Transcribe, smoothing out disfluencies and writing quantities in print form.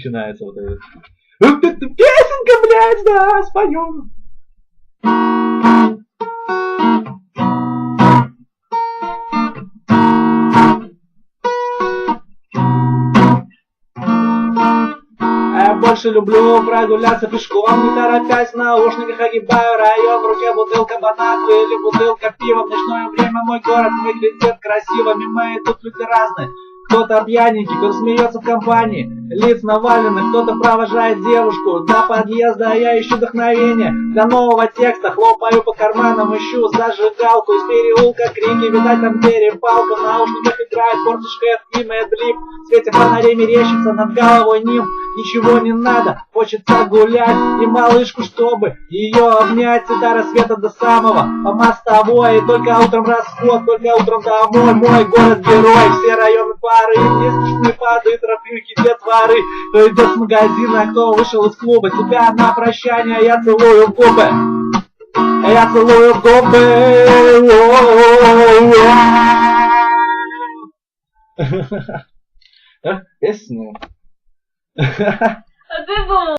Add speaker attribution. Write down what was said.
Speaker 1: начинается вот это. Песенка, блядь, да, споем. Я больше люблю прогуляться пешком, не торопясь, в наушниках огибаю район. В руке бутылка бонаквы или бутылка пива. В ночное время мой город выглядит красиво. Мимо идут люди разные. Кто-то пьяненький, кто-то смеется в компании, лиц навалены, кто-то провожает девушку до подъезда, я ищу вдохновение для нового текста, хлопаю по карманам, ищу зажигалку, из переулка крики, видать там перепалка, в наушниках играет форточка и Мэдлиб, в свете фонарей мерещится над головой ним, ничего не надо, хочется гулять, и малышку, чтобы ее обнять, до рассвета до самого по мостовой, и только утром расход, только утром домой, мой город-герой, все районы пары, мне смешны падают тропинки детворы, кто идет с магазина, а кто вышел из клуба, тебя на прощание я целую в губы, я целую в губы. Песня.
Speaker 2: А ты был